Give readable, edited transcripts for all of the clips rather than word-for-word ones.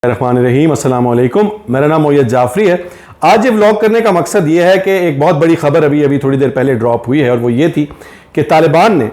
रहीम अस्सलाम वालेकुम। मेरा नाम मोयद जाफरी है। आज ये व्लॉग करने का मकसद ये है कि एक बहुत बड़ी खबर अभी थोड़ी देर पहले ड्रॉप हुई है और वो ये थी कि तालिबान ने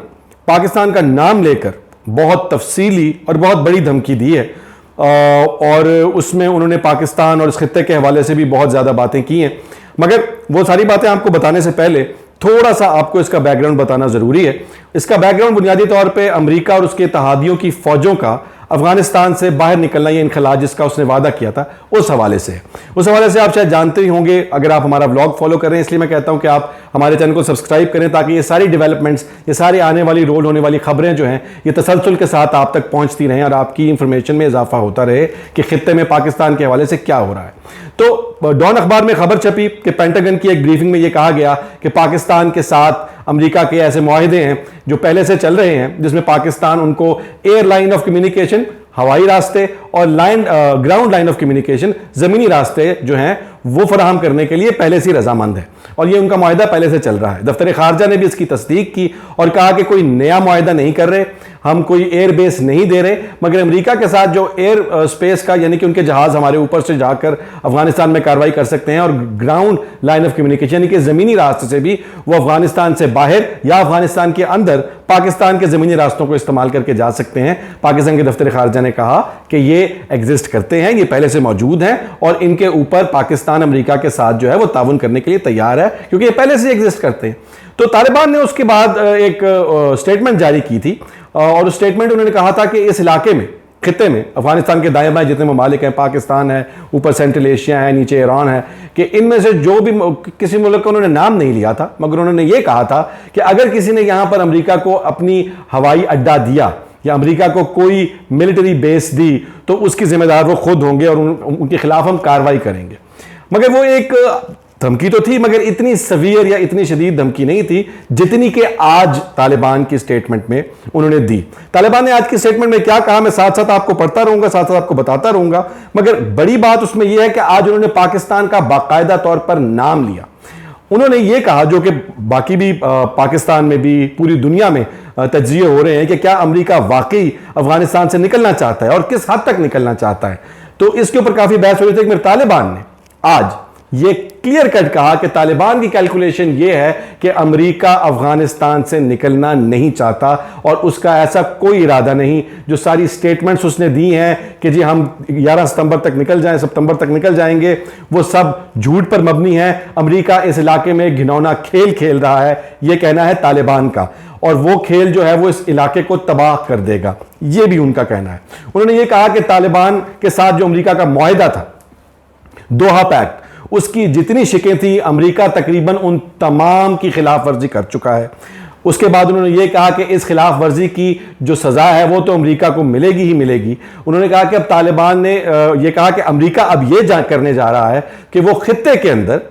पाकिस्तान का नाम लेकर बहुत तफसीली और बहुत बड़ी धमकी दी है और उसमें उन्होंने पाकिस्तान और इस खित्ते के हवाले से भी बहुत ज़्यादा बातें की हैं। मगर वो सारी बातें आपको बताने से पहले थोड़ा सा आपको इसका बैकग्राउंड बताना ज़रूरी है। इसका बैकग्राउंड बुनियादी तौर पर अमरीका और उसके इत्तेहादियों की फ़ौजों का अफगानिस्तान से बाहर निकलना, ये इनखला जिसका उसने वादा किया था, उस हवाले से आप शायद जानते ही होंगे अगर आप हमारा व्लॉग फॉलो कर रहे हैं। इसलिए मैं कहता हूं कि आप हमारे चैनल को सब्सक्राइब करें ताकि ये सारी डेवलपमेंट्स, ये सारी आने वाली रोल होने वाली खबरें जो हैं ये तसलसल के साथ आप तक पहुंचती रहें और आपकी इंफॉर्मेशन में इजाफा होता रहे कि खित्ते में पाकिस्तान के हवाले से क्या हो रहा है। तो डॉन अखबार में खबर छपी कि पेंटागन की एक ब्रीफिंग में यह कहा गया कि पाकिस्तान के साथ अमेरिका के ऐसे मुआहदे हैं जो पहले से चल रहे हैं जिसमें पाकिस्तान उनको एयर लाइन ऑफ कम्युनिकेशन, हवाई रास्ते और ग्राउंड लाइन ऑफ कम्युनिकेशन, जमीनी रास्ते जो हैं वो फराहम करने के लिए पहले से रजामंद है और ये उनका मुआहदा पहले से चल रहा है। दफ्तर खारजा ने भी इसकी तस्दीक की और कहा कि कोई नया मुआहदा नहीं कर रहे, हम कोई एयर बेस नहीं दे रहे, मगर अमेरिका के साथ जो एयर स्पेस का, यानी कि उनके जहाज हमारे ऊपर से जाकर अफगानिस्तान में कार्रवाई कर सकते हैं और ग्राउंड लाइन ऑफ कम्युनिकेशन यानी कि जमीनी रास्ते से भी वो अफगानिस्तान से बाहर या अफगानिस्तान के अंदर पाकिस्तान के जमीनी रास्तों को इस्तेमाल करके जा सकते हैं। पाकिस्तान के दफ्तर खारजा ने कहा कि ये एग्जिस्ट करते हैं, ये पहले से मौजूद हैं और इनके ऊपर पाकिस्तान अमेरिका के साथ जो है वो ताउन करने के लिए तैयार है क्योंकि ये पहले से एग्जिस्ट करते हैं। तो तालिबान ने उसके बाद एक स्टेटमेंट जारी की थी और उस स्टेटमेंट उन्होंने कहा था कि इस इलाके में, खित्ते में, अफगानिस्तान के दाएं बाएं जितने ममालिक हैं, पाकिस्तान है, ऊपर सेंट्रल एशिया है, नीचे ईरान है, कि इनमें से जो भी किसी मुल्क का उन्होंने नाम नहीं लिया था मगर उन्होंने ये कहा था कि अगर किसी ने यहां पर अमेरिका को अपनी हवाई अड्डा दिया या अमेरिका को कोई मिलिट्री बेस दी तो उसकी जिम्मेदार वो खुद होंगे और उनके खिलाफ हम कार्रवाई करेंगे। मगर वो एक धमकी तो थी मगर इतनी सवियर या इतनी शदीद धमकी नहीं थी जितनी कि आज तालिबान की स्टेटमेंट में उन्होंने दी। तालिबान ने आज की स्टेटमेंट में क्या कहा मैं साथ साथ आपको पढ़ता रहूंगा, साथ साथ आपको बताता रहूंगा, मगर बड़ी बात उसमें यह है कि आज उन्होंने पाकिस्तान का बाकायदा तौर पर नाम लिया। उन्होंने ये कहा, जो कि बाकी भी पाकिस्तान में भी पूरी दुनिया में तज्जिए हो रहे हैं कि क्या अमेरिका वाकई अफगानिस्तान से निकलना चाहता है और किस हद तक निकलना चाहता है। तो इसके ऊपर काफी बहस हो रही थी। तालिबान ने आज ये क्लियर कट कहा कि तालिबान की कैलकुलेशन ये है कि अमेरिका अफगानिस्तान से निकलना नहीं चाहता और उसका ऐसा कोई इरादा नहीं। जो सारी स्टेटमेंट्स उसने दी हैं कि जी हम 11 सितंबर तक निकल जाएं, सितंबर तक निकल जाएंगे, वो सब झूठ पर मबनी है। अमेरिका इस इलाके में घिनौना खेल खेल रहा है, यह कहना है तालिबान का, और वो खेल जो है वो इस इलाके को तबाह कर देगा, यह भी उनका कहना है। उन्होंने ये कहा कि तालिबान के साथ जो अमेरिका का मुआहदा था, दोहा पैक्ट, उसकी जितनी शिकें थी अमेरिका तकरीबन उन तमाम की खिलाफ वर्जी कर चुका है। उसके बाद उन्होंने ये कहा कि इस खिलाफ वर्जी की जो सजा है वो तो अमेरिका को मिलेगी ही मिलेगी। उन्होंने कहा कि अब तालिबान ने यह कहा कि अमेरिका अब यह करने जा रहा है कि वो खित्ते के अंदर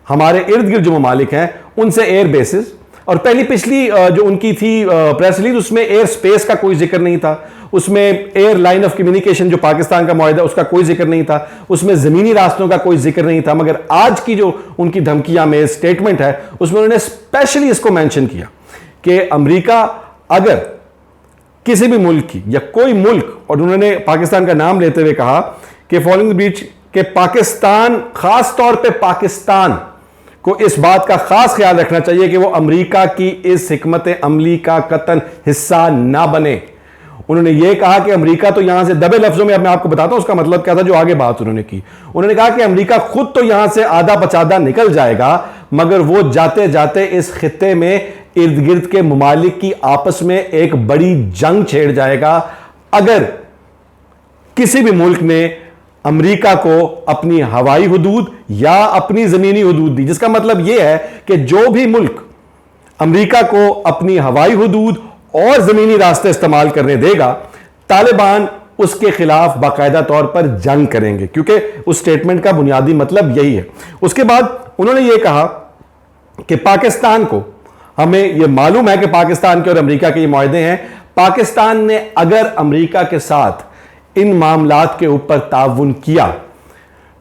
हमारे इर्द गिर्द जो ममालिक हैं उनसे एयर बेसिस, और पिछली जो उनकी थी प्रेस रिलीज उसमें एयर स्पेस का कोई जिक्र नहीं था, उसमें एयर लाइन ऑफ कम्युनिकेशन जो पाकिस्तान का मुआहदा उसका कोई जिक्र नहीं था, उसमें जमीनी रास्तों का कोई जिक्र नहीं था। मगर आज की जो उनकी धमकियां में स्टेटमेंट है उसमें उन्होंने स्पेशली इसको मेंशन किया कि अमेरिका अगर किसी भी मुल्क की या कोई मुल्क, और उन्होंने पाकिस्तान का नाम लेते हुए कहा कि फॉलोइंग द ब्रीच के पाकिस्तान, खास तौर पर पाकिस्तान को इस बात का खास ख्याल रखना चाहिए कि वो अमेरिका की इस हिकमत अमली का कतन हिस्सा ना बने। उन्होंने ये कहा कि अमेरिका तो यहां से, दबे लफ्जों में अब मैं आपको बताता हूं उसका मतलब क्या था जो आगे बात उन्होंने की। उन्होंने कहा कि अमेरिका खुद तो यहां से आधा पचादा निकल जाएगा मगर वो जाते जाते इस खित्ते में इर्द गिर्द के ममालिक की आपस में एक बड़ी जंग छेड़ जाएगा अगर किसी भी मुल्क ने अमेरिका को अपनी हवाई हुदूद या अपनी जमीनी हुदूद दी। जिसका मतलब यह है कि जो भी मुल्क अमेरिका को अपनी हवाई हुदूद और जमीनी रास्ते इस्तेमाल करने देगा, तालिबान उसके खिलाफ बाकायदा तौर पर जंग करेंगे, क्योंकि उस स्टेटमेंट का बुनियादी मतलब यही है। उसके बाद उन्होंने यह कहा कि पाकिस्तान को, हमें यह मालूम है कि पाकिस्तान के और अमेरिका के ये मुआहदे हैं, पाकिस्तान ने अगर अमेरिका के साथ इन मामलात के ऊपर ताउन किया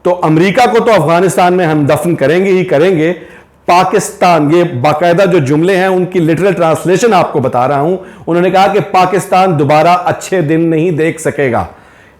तो अमेरिका को तो अफगानिस्तान में हम दफन करेंगे ही करेंगे। पाकिस्तान, ये बाकायदा जो जुमले हैं उनकी लिटरल ट्रांसलेशन आपको बता रहा हूं, उन्होंने कहा कि पाकिस्तान दोबारा अच्छे दिन नहीं देख सकेगा।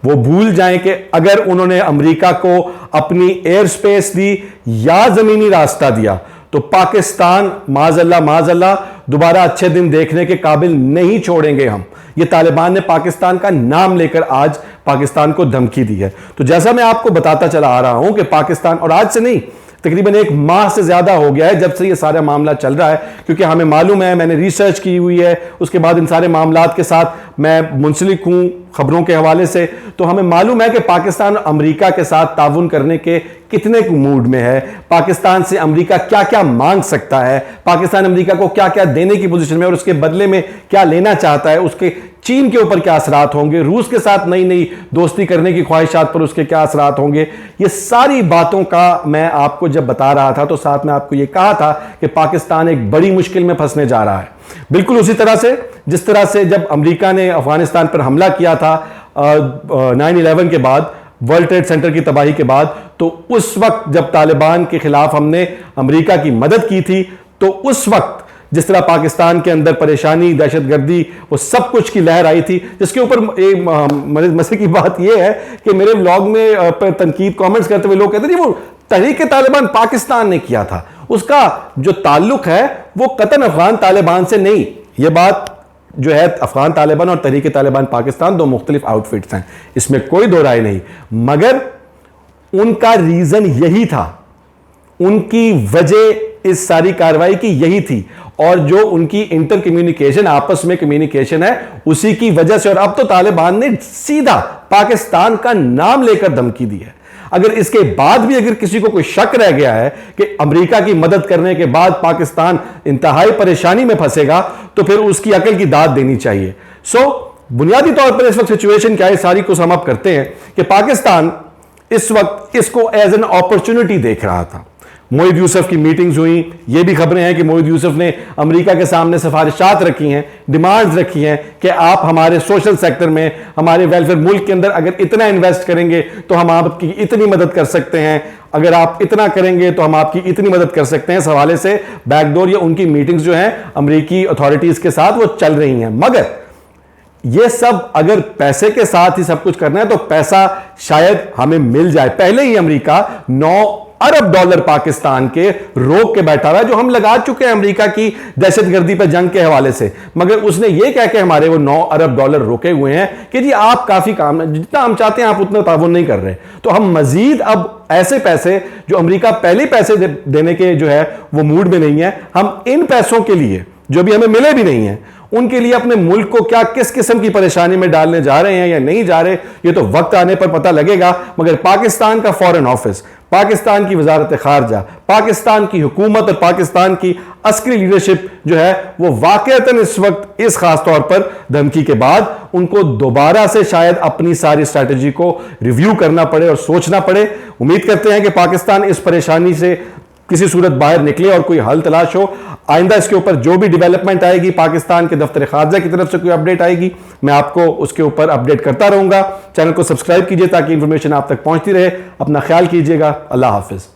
वो भूल जाएं कि अगर उन्होंने अमेरिका को अपनी एयर स्पेस दी या जमीनी रास्ता दिया तो पाकिस्तान माजल्ला दोबारा अच्छे दिन देखने के काबिल नहीं छोड़ेंगे हम। ये तालिबान ने पाकिस्तान का नाम लेकर आज पाकिस्तान को धमकी दी है। तो जैसा मैं आपको बताता चला आ रहा हूं कि पाकिस्तान, और आज से नहीं, तकरीबन एक माह से ज्यादा हो गया है जब से ये सारा मामला चल रहा है, क्योंकि हमें मालूम है, मैंने रिसर्च की हुई है, उसके बाद इन सारे मामलात के साथ मैं मुंसलिक हूं खबरों के हवाले से, तो हमें मालूम है कि पाकिस्तान अमेरिका के साथ ताउन करने के कितने मूड में है, पाकिस्तान से अमेरिका क्या क्या मांग सकता है, पाकिस्तान अमेरिका को क्या क्या देने की पोजीशन में और उसके बदले में क्या लेना चाहता है, उसके चीन के ऊपर क्या असरात होंगे, रूस के साथ नई नई दोस्ती करने की ख्वाहिशात पर उसके क्या असरात होंगे। ये सारी बातों का मैं आपको जब बता रहा था तो साथ में आपको यह कहा था कि पाकिस्तान एक बड़ी मुश्किल में फंसने जा रहा है। बिल्कुल उसी तरह से जिस तरह से जब अमेरिका ने अफगानिस्तान पर हमला किया था 9/11 के बाद, वर्ल्ड ट्रेड सेंटर की तबाही के बाद, तो उस वक्त जब तालिबान के खिलाफ हमने अमेरिका की मदद की थी, तो उस वक्त जिस तरह पाकिस्तान के अंदर परेशानी, दहशतगर्दी, वो सब कुछ की लहर आई थी, जिसके ऊपर मजे की बात यह है कि मेरे व्लॉग में तनकीद कमेंट्स करते हुए लोग कहते थे वो तहरीक तालिबान पाकिस्तान ने किया था, उसका जो ताल्लुक है वो कतन अफगान तालिबान से नहीं। ये बात जो है, अफगान तालिबान और तहरीक तालिबान पाकिस्तान दो मुख्तलिफ आउटफिट्स हैं, इसमें कोई दो राय नहीं, मगर उनका रीजन यही था, उनकी वजह इस सारी कार्रवाई की यही थी, और जो उनकी इंटर कम्युनिकेशन, आपस में कम्युनिकेशन है, उसी की वजह से। और अब तो तालिबान ने सीधा पाकिस्तान का नाम लेकर धमकी दी है। अगर इसके बाद भी अगर किसी को कोई शक रह गया है कि अमेरिका की मदद करने के बाद पाकिस्तान इंतहाई परेशानी में फंसेगा, तो फिर उसकी अकल की दाद देनी चाहिए। बुनियादी तौर पर इस वक्त सिचुएशन क्या है, सारी को सम अप करते हैं कि पाकिस्तान इस वक्त इसको एज एन अपॉर्चुनिटी देख रहा था। मोहिद यूसुफ की मीटिंग्स हुई, ये भी खबरें हैं कि मोहिद यूसुफ ने अमेरिका के सामने सिफारिशात रखी हैं, डिमांड्स रखी हैं कि आप हमारे सोशल सेक्टर में, हमारे वेलफेयर, मुल्क के अंदर अगर इतना इन्वेस्ट करेंगे तो हम आपकी इतनी मदद कर सकते हैं, अगर आप इतना करेंगे तो हम आपकी इतनी मदद कर सकते हैं। इस हवाले से बैकडोर या उनकी मीटिंग्स जो हैं अमेरिकी अथॉरिटीज के साथ वो चल रही हैं। मगर ये सब अगर पैसे के साथ ही सब कुछ करना है तो पैसा शायद हमें मिल जाए। पहले ही अमेरिका 9 अरब डॉलर पाकिस्तान के रोक के बैठा हुआ है, जो हम लगा चुके हैं अमेरिका की दहशतगर्दी पर जंग के हवाले से, मगर उसने ये कह के हमारे वो 9 अरब डॉलर रोके हुए हैं कि जी आप काफी काम, जितना हम चाहते हैं आप उतना ताउन नहीं कर रहे। तो हम मजीद अब ऐसे पैसे जो अमेरिका पहले पैसे देने के जो है वो मूड में नहीं है, हम इन पैसों के लिए जो अभी हमें मिले भी नहीं है, उनके लिए अपने मुल्क को क्या किस किस्म की परेशानी में डालने जा रहे हैं या नहीं जा रहे, ये तो वक्त आने पर पता लगेगा। मगर पाकिस्तान का फॉरेन ऑफिस, पाकिस्तान की वजारत खारजा, पाकिस्तान की हुकूमत और पाकिस्तान की अस्करी लीडरशिप जो है वो वाकईतन इस वक्त इस खास तौर पर धमकी के बाद उनको दोबारा से शायद अपनी सारी स्ट्रैटेजी को रिव्यू करना पड़े और सोचना पड़े। उम्मीद करते हैं कि पाकिस्तान इस परेशानी से किसी सूरत बाहर निकले और कोई हल तलाश हो। आइंदा इसके ऊपर जो भी डेवलपमेंट आएगी, पाकिस्तान के दफ्तर खारजा की तरफ से कोई अपडेट आएगी, मैं आपको उसके ऊपर अपडेट करता रहूंगा। चैनल को सब्सक्राइब कीजिए ताकि इंफॉर्मेशन आप तक पहुंचती रहे। अपना ख्याल कीजिएगा। अल्लाह हाफिज।